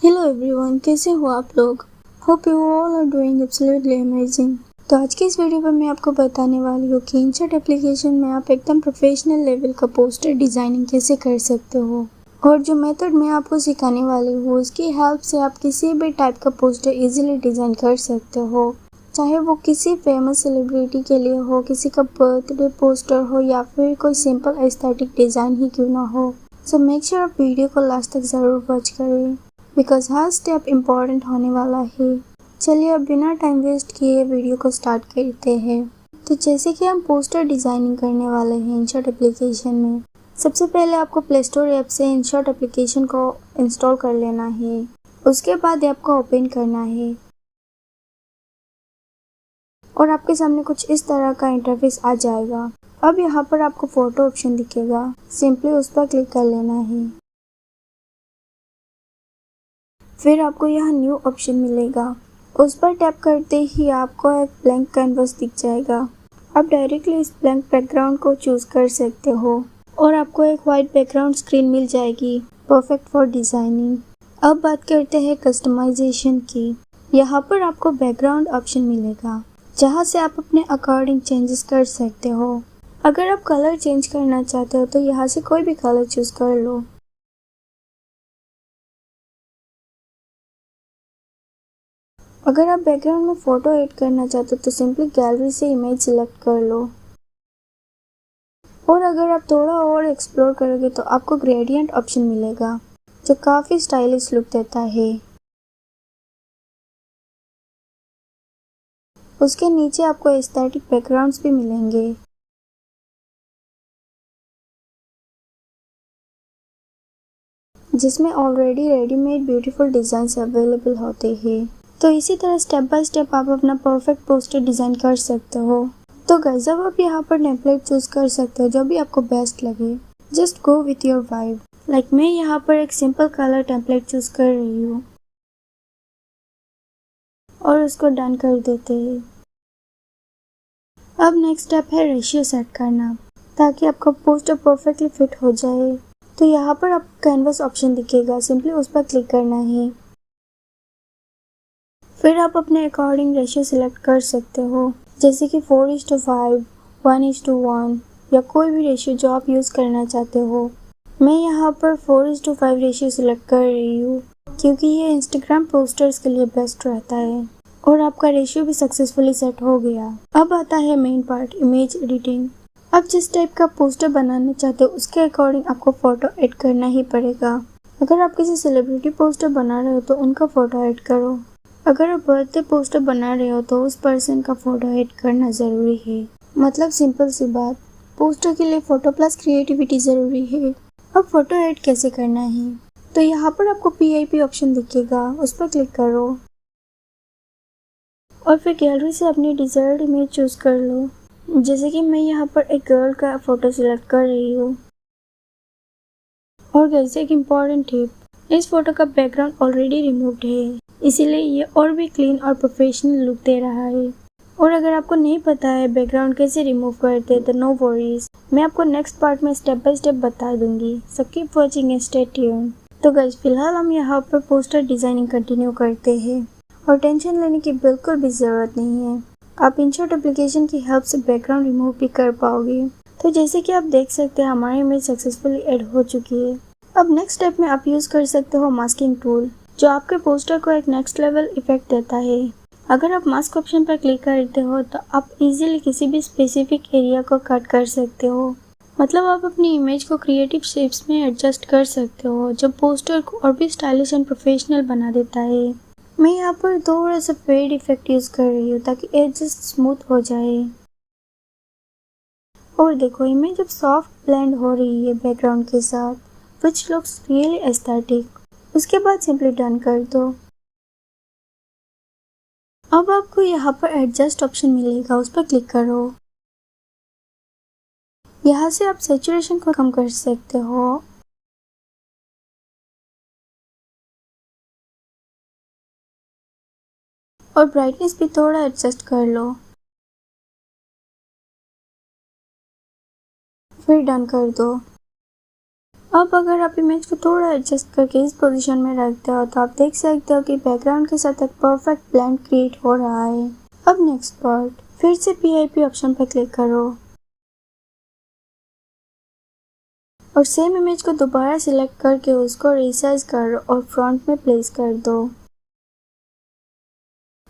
Hello everyone, कैसे हो आप लोग। Hope you all are doing absolutely amazing. तो आज की इस वीडियो में मैं आपको बताने वाली हूँ कि InShot एप्लीकेशन में आप एकदम प्रोफेशनल लेवल का पोस्टर डिजाइनिंग कैसे कर सकते हो। और जो मेथड मैं आपको सिखाने वाली हूँ उसकी हेल्प से आप किसी भी टाइप का पोस्टर इजीली डिजाइन कर सकते हो, चाहे वो किसी फेमस सेलिब्रिटी के लिए हो, किसी का बर्थडे पोस्टर हो या फिर कोई सिंपल एस्थेटिक डिजाइन ही क्यों ना हो। सो मेक श्योर आप वीडियो को लास्ट तक ज़रूर वॉच करें बिकॉज हर स्टेप इम्पॉर्टेंट होने वाला है। चलिए अब बिना टाइम वेस्ट किए वीडियो को स्टार्ट करते हैं। तो जैसे कि हम पोस्टर डिज़ाइनिंग करने वाले हैं InShot एप्लीकेशन में, सबसे पहले आपको प्ले स्टोर ऐप से InShot एप्लीकेशन को इंस्टॉल कर लेना है। उसके बाद ऐप को ओपन करना है और आपके सामने कुछ इस तरह का इंटरफेस आ जाएगा। अब यहाँ पर आपको फोटो ऑप्शन दिखेगा, सिंपली उस पर क्लिक कर लेना है। फिर आपको यहाँ न्यू ऑप्शन मिलेगा, उस पर टैप करते ही आपको एक ब्लैंक कैनवस दिख जाएगा। आप डायरेक्टली इस ब्लैंक बैकग्राउंड को चूज कर सकते हो और आपको एक वाइट बैकग्राउंड स्क्रीन मिल जाएगी, परफेक्ट फॉर डिजाइनिंग। अब बात करते हैं कस्टमाइजेशन की। यहाँ पर आपको बैकग्राउंड ऑप्शन मिलेगा जहाँ से आप अपने अकॉर्डिंग चेंजेस कर सकते हो। अगर आप कलर चेंज करना चाहते हो तो यहाँ से कोई भी कलर चूज कर लो। अगर आप बैकग्राउंड में फ़ोटो ऐड करना चाहते हो तो सिंपली गैलरी से इमेज सिलेक्ट कर लो। और अगर आप थोड़ा और एक्सप्लोर करोगे तो आपको ग्रेडियंट ऑप्शन मिलेगा जो काफ़ी स्टाइलिश लुक देता है। उसके नीचे आपको एस्थेटिक बैकग्राउंड्स भी मिलेंगे। जिसमें already readymade beautiful designs available होते हैं। तो इसी तरह स्टेप बाय स्टेप आप अपना परफेक्ट पोस्टर डिज़ाइन कर सकते हो। तो गाइस अब आप यहाँ पर टेम्पलेट चूज कर सकते हो जो भी आपको बेस्ट लगे। Just go with your vibe. Like मैं यहाँ पर एक सिंपल कलर टेम्पलेट चूज कर रही हूँ और उसको डन कर देते हैं। अब नेक्स्ट स्टेप है रेशियो सेट करना ताकि आपका पोस्टर परफेक्टली फिट हो जाए। तो यहाँ पर आपको कैनवस ऑप्शन दिखेगा, सिंपली उस पर क्लिक करना है। फिर आप अपने अकॉर्डिंग रेशियो सिलेक्ट कर सकते हो, जैसे कि 4:5, 1:1 या कोई भी रेशियो जो आप यूज़ करना चाहते हो। मैं यहाँ पर 4:5 रेशियो सिलेक्ट कर रही हूँ क्योंकि ये इंस्टाग्राम पोस्टर्स के लिए बेस्ट रहता है। और आपका रेशियो भी सक्सेसफुली सेट हो गया। अब आता है मेन पार्ट, इमेज एडिटिंग। अब जिस टाइप का पोस्टर बनाना चाहते हो उसके अकॉर्डिंग आपको फ़ोटो ऐड करना ही पड़ेगा। अगर आप किसी सेलिब्रिटी पोस्टर बना रहे हो तो उनका फ़ोटो ऐड करो। अगर आप बर्थडे पोस्टर बना रहे हो तो उस पर्सन का फ़ोटो ऐड करना ज़रूरी है। मतलब सिंपल सी बात, पोस्टर के लिए फ़ोटो प्लस क्रिएटिविटी ज़रूरी है। अब फ़ोटो ऐड कैसे करना है, तो यहाँ पर आपको PIP ऑप्शन दिखेगा, उस पर क्लिक करो और फिर गैलरी से अपनी डिज़ायर्ड इमेज चूज़ कर लो। जैसे कि मैं यहाँ पर एक गर्ल का फ़ोटो सिलेक्ट कर रही हूँ। और गाइस एक इम्पॉर्टेंट टिप, इस फोटो का बैकग्राउंड ऑलरेडी रिमूव्ड है, इसीलिए ये और भी क्लीन और प्रोफेशनल लुक दे रहा है। और अगर आपको नहीं पता है बैकग्राउंड कैसे रिमूव करते तो नो वरीज, मैं आपको नेक्स्ट पार्ट में स्टेप बाय स्टेप बता दूंगी। So keep watching and stay tune. तो गाइस फिलहाल हम यहाँ पर पोस्टर डिजाइनिंग कंटिन्यू करते हैं और टेंशन लेने की बिल्कुल भी ज़रूरत नहीं है। आप InShot एप्लीकेशन की हेल्प से बैकग्राउंड रिमूव भी कर पाओगे। तो जैसे कि आप देख सकते हैं हमारी इमेज सक्सेसफुली ऐड हो चुकी है। अब नेक्स्ट स्टेप में आप यूज़ कर सकते हो मास्किंग टूल, जो आपके पोस्टर को एक नेक्स्ट लेवल इफेक्ट देता है। अगर आप मास्क ऑप्शन पर क्लिक करते हो तो आप इजीली किसी भी स्पेसिफिक एरिया को कट कर सकते हो। मतलब आप अपनी इमेज को क्रिएटिव शेप्स में एडजस्ट कर सकते हो जो पोस्टर को और भी स्टाइलिश एंड प्रोफेशनल बना देता है। मैं यहाँ पर थोड़ा सा फेड इफेक्ट यूज़ कर रही हूँ ताकि एडजस्ट स्मूथ हो जाए। और देखो इमेज अब सॉफ्ट ब्लेंड हो रही है बैकग्राउंड के साथ, which looks really aesthetic। उसके बाद सिंपली डन कर दो। अब आपको यहाँ पर एडजस्ट ऑप्शन मिलेगा, उस पर क्लिक करो। यहाँ से आप सैचुरेशन को कम कर सकते हो और ब्राइटनेस भी थोड़ा एडजस्ट कर लो, फिर डन कर दो। अब अगर आप इमेज को थोड़ा एडजस्ट करके इस पोजीशन में रखते हो तो आप देख सकते हो कि बैकग्राउंड के साथ एक परफेक्ट ब्लेंड क्रिएट हो रहा है। अब नेक्स्ट पार्ट, फिर से PIP ऑप्शन पर क्लिक करो और सेम इमेज को दोबारा सिलेक्ट करके उसको रिसाइज करो और फ्रंट में प्लेस कर दो।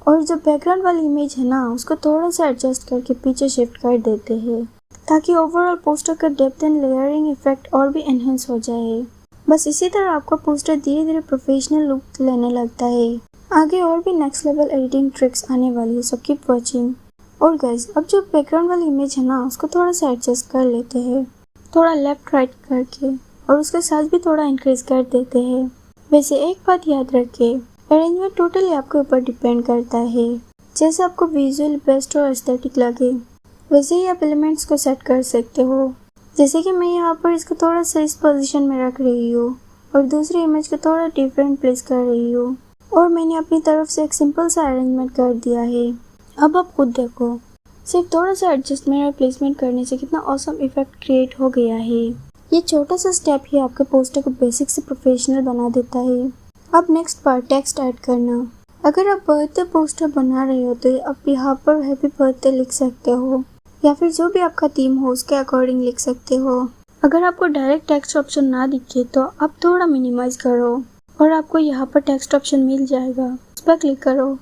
और जो बैकग्राउंड वाली इमेज है ना, उसको थोड़ा सा एडजस्ट करके पीछे शिफ्ट कर देते हैं ताकि ओवरऑल पोस्टर का डेप्थ एंड लेयरिंग इफेक्ट और भी एनहेंस हो जाए। बस इसी तरह आपका पोस्टर धीरे धीरे प्रोफेशनल लुक लेने लगता है। आगे और भी नेक्स्ट लेवल एडिटिंग ट्रिक्स आने वाली है, सो कीप वॉचिंग। और गाइस, अब जो बैकग्राउंड वाली इमेज है ना, उसको थोड़ा सा एडजस्ट कर लेते हैं, थोड़ा लेफ्ट राइट करके, और उसका साइज भी थोड़ा इंक्रीज कर देते हैं। वैसे एक बात याद रखिए, अरेंजमेंट टोटली आपके ऊपर डिपेंड करता है। जैसे आपको विजुअल बेस्ट और एस्थेटिक लगे वैसे ही आप एलिमेंट्स को सेट कर सकते हो। जैसे कि मैं यहाँ पर इसको थोड़ा सा इस पोजीशन में रख रही हूँ और दूसरी इमेज को थोड़ा डिफरेंट प्लेस कर रही हूँ, और मैंने अपनी तरफ से एक सिंपल सा अरेंजमेंट कर दिया है। अब आप खुद देखो, सिर्फ थोड़ा सा एडजस्टमेंट और प्लेसमेंट करने से कितना ऑसम इफेक्ट क्रिएट हो गया है। ये छोटा सा स्टेप ही आपके पोस्टर को बेसिक से प्रोफेशनल बना देता है। अब नेक्स्ट पार्ट, टेक्स्ट ऐड करना। अगर आप बर्थडे पोस्टर बना रहे हो तो आप यहाँ पर हैप्पी बर्थडे लिख सकते हो या फिर जो भी आपका थीम हो उसके अकॉर्डिंग लिख सकते हो। अगर आपको डायरेक्ट टेक्स्ट ऑप्शन ना दिखे तो आप थोड़ा मिनिमाइज करो और आपको यहाँ पर टेक्स्ट ऑप्शन मिल जाएगा, उस पर क्लिक करो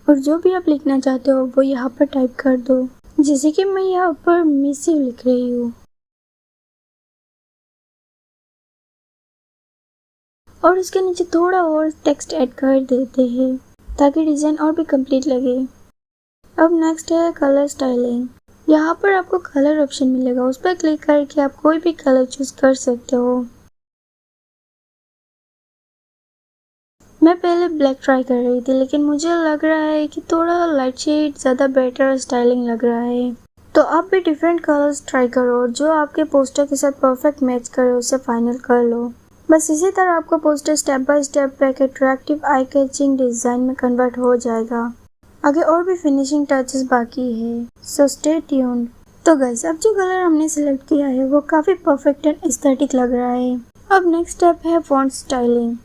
और जो भी आप लिखना चाहते हो वो यहाँ पर टाइप कर दो। जैसे कि मैं यहाँ पर मिसिव लिख रही हूँ और इसके नीचे थोड़ा और टेक्स्ट ऐड कर देते हैं ताकि डिजाइन और भी कंप्लीट लगे। अब नेक्स्ट है कलर स्टाइलिंग। यहाँ पर आपको कलर ऑप्शन मिलेगा, उस पर क्लिक करके आप कोई भी कलर चूज कर सकते हो। मैं पहले ब्लैक ट्राई कर रही थी लेकिन मुझे लग रहा है कि थोड़ा लाइट शेड ज़्यादा बेटर और स्टाइलिंग लग रहा है, तो आप भी डिफरेंट कलर्स ट्राई करो और जो आपके पोस्टर के साथ परफेक्ट मैच करे उसे फाइनल कर लो। बस इसी तरह आपका पोस्टर स्टेप बाय स्टेप एक अट्रैक्टिव आई कैचिंग डिज़ाइन में कन्वर्ट हो जाएगा। आगे और भी फिनिशिंग टचेस बाकी है, सो स्टे ट्यून्ड। तो गाइस, अब जो कलर हमने सिलेक्ट किया है वो काफ़ी परफेक्ट एंड एस्थेटिक लग रहा है। अब नेक्स्ट स्टेप है फॉन्ट स्टाइलिंग।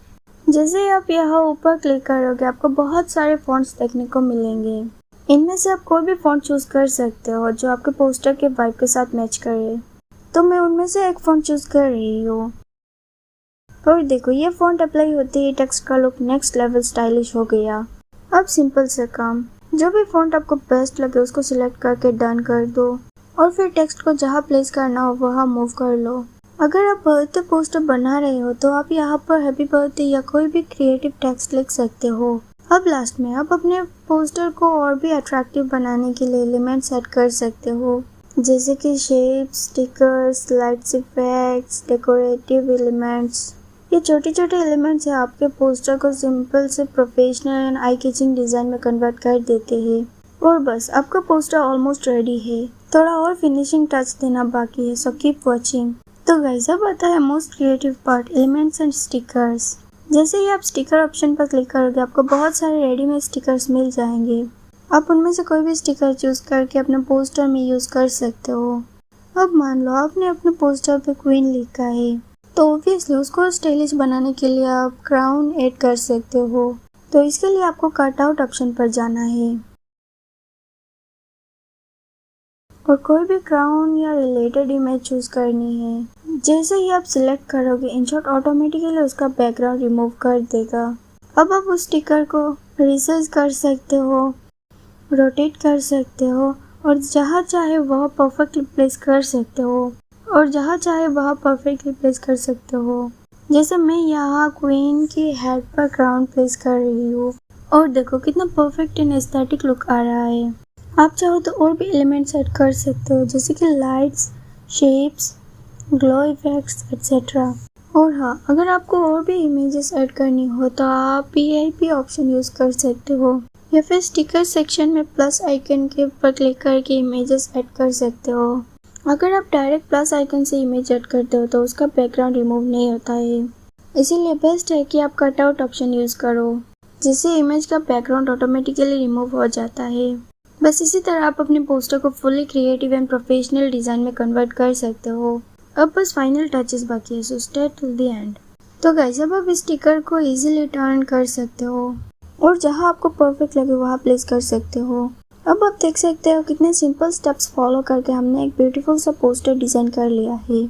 जैसे ही आप यहाँ ऊपर क्लिक करोगे आपको बहुत सारे फॉन्ट्स देखने को मिलेंगे। इनमें से आप कोई भी फॉन्ट चूज कर सकते हो जो आपके पोस्टर के वाइब के साथ मैच करे। तो मैं उनमें से एक फॉन्ट चूज कर रही हूँ और देखो, ये फॉन्ट अप्लाई होते ही टेक्स्ट का लुक नेक्स्ट लेवल स्टाइलिश हो गया। अब सिंपल से काम, जो भी फॉन्ट आपको बेस्ट लगे उसको सिलेक्ट करके डन कर दो और फिर टेक्स्ट को जहाँ प्लेस करना हो वहाँ मूव कर लो। अगर आप बर्थडे पोस्टर बना रहे हो तो आप यहाँ पर हैप्पी बर्थडे या कोई भी क्रिएटिव टेक्स्ट लिख सकते हो। अब लास्ट में आप अपने पोस्टर को और भी अट्रैक्टिव बनाने के लिए एलिमेंट्स ऐड कर सकते हो, जैसे कि shapes, stickers, lights, effects, decorative elements. ये छोटे छोटे एलिमेंट्स है आपके पोस्टर को सिंपल से professional and eye catching design में कन्वर्ट कर देते हैं। और बस आपका पोस्टर ऑलमोस्ट रेडी है, थोड़ा और फिनिशिंग टच देना बाकी है, सो कीप वॉचिंग। तो गाइस, अब आता है most creative part, elements and stickers. जैसे ही आप स्टिकर ऑप्शन पर क्लिक करोगे आपको बहुत सारे रेडीमेड स्टिकर्स मिल जाएंगे। आप उनमें से कोई भी स्टिकर चूज करके अपने पोस्टर में यूज कर सकते हो। अब मान लो आपने अपने पोस्टर पे क्वीन लिखा है तो ऑब्वियसली उसको स्टाइलिश बनाने के लिए आप क्राउन ऐड कर सकते हो। तो इसके लिए आपको कट आउट ऑप्शन पर जाना है और कोई भी क्राउन या रिलेटेड इमेज चूज करनी है। जैसे ही आप सिलेक्ट करोगे InShot ऑटोमेटिकली उसका बैकग्राउंड रिमूव कर देगा। अब आप उस स्टिकर को रिसाइज कर सकते हो, रोटेट कर सकते हो और जहाँ चाहे वह परफेक्टली प्लेस कर सकते हो जैसे मैं यहाँ क्वीन की हेड पर क्राउन प्लेस कर रही हूँ और देखो कितना परफेक्ट एंड एस्थेटिक लुक आ रहा है। आप चाहो तो और भी एलिमेंट्स ऐड कर सकते हो, जैसे कि lights, shapes, glow effects etcetera. और हाँ, अगर आपको और भी इमेजेस ऐड करनी हो तो आप PIP ऑप्शन यूज कर सकते हो या फिर स्टिकर सेक्शन में प्लस आइकन के ऊपर क्लिक करके इमेजेस ऐड कर सकते हो। अगर आप डायरेक्ट प्लस आइकन से इमेज ऐड करते हो तो उसका बैकग्राउंड रिमूव नहीं होता है, इसीलिए बेस्ट है कि आप कट आउट ऑप्शन यूज करो, जिससे इमेज का बैकग्राउंड ऑटोमेटिकली रिमूव हो जाता है। बस इसी तरह आप अपने पोस्टर को fully creative and professional design में कन्वर्ट कर सकते हो। अब बस फाइनल टचेस बाकी है, so stay till the end. तो गाइस अब आप इस स्टिकर को इजीली टर्न कर सकते हो और जहां आपको परफेक्ट लगे वहां प्लेस कर सकते हो। अब आप देख सकते हो कितने सिंपल स्टेप्स फॉलो करके हमने एक ब्यूटीफुल सा पोस्टर डिजाइन कर लिया है।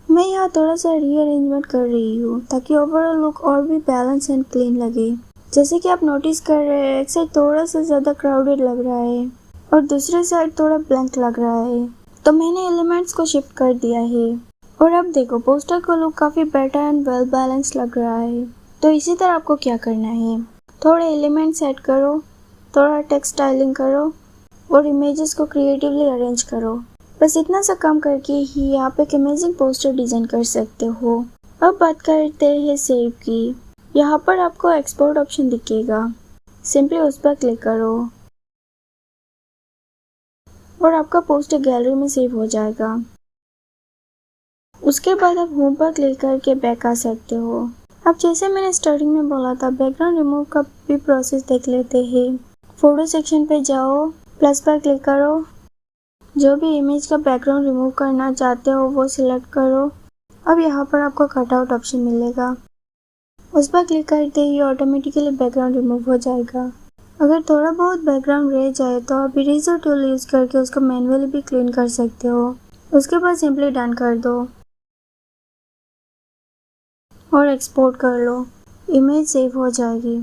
मैं यहाँ थोड़ा सा रीअरेंजमेंट कर रही हूँ ताकि ओवरऑल लुक और भी बैलेंस एंड क्लीन लगे। जैसे कि आप नोटिस कर रहे हैं, एक साइड थोड़ा सा ज्यादा क्राउडेड लग रहा है और दूसरे साइड थोड़ा ब्लैंक लग रहा है, तो मैंने एलिमेंट्स को शिफ्ट कर दिया है और अब देखो पोस्टर का लुक काफी बेटर एंड वेल बैलेंस लग रहा है। तो इसी तरह आपको क्या करना है, थोड़े एलिमेंट्स ऐड करो, थोड़ा टेक्स्ट स्टाइलिंग करो और इमेजेस को क्रिएटिवली अरेंज करो। बस इतना सा काम करके ही आप एक अमेजिंग पोस्टर डिजाइन कर सकते हो। अब बात करते हैं सेव की। यहाँ पर आपको एक्सपोर्ट ऑप्शन दिखेगा, सिंपली उस पर क्लिक करो और आपका पोस्टर गैलरी में सेव हो जाएगा। उसके बाद आप होम पर क्लिक करके बैक आ सकते हो। अब जैसे मैंने स्टार्टिंग में बोला था, बैकग्राउंड रिमूव का भी प्रोसेस देख लेते हैं। फोटो सेक्शन पे जाओ, प्लस पर क्लिक करो, जो भी इमेज का बैकग्राउंड रिमूव करना चाहते हो वो सिलेक्ट करो। अब यहाँ पर आपको कटआउट ऑप्शन मिलेगा, उस पर क्लिक करते ही ऑटोमेटिकली बैकग्राउंड रिमूव हो जाएगा। अगर थोड़ा बहुत बैकग्राउंड रह जाए तो आप इरेजर टूल यूज करके उसको मैन्युअली भी क्लीन कर सकते हो। उसके बाद सिंपली डन कर दो और एक्सपोर्ट कर लो, इमेज सेव हो जाएगी।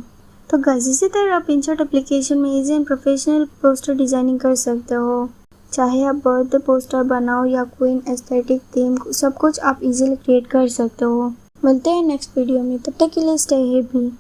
तो गाइस इसी तरह आप InShot एप्लीकेशन में easy and professional poster designing कर सकते हो। चाहे आप बर्थडे पोस्टर बनाओ या क्वीन एस्थेटिक थीम, सब कुछ आप इजीली क्रिएट कर सकते हो। मिलते हैं नेक्स्ट वीडियो में, तब तक के लिए स्टे हैप्पी।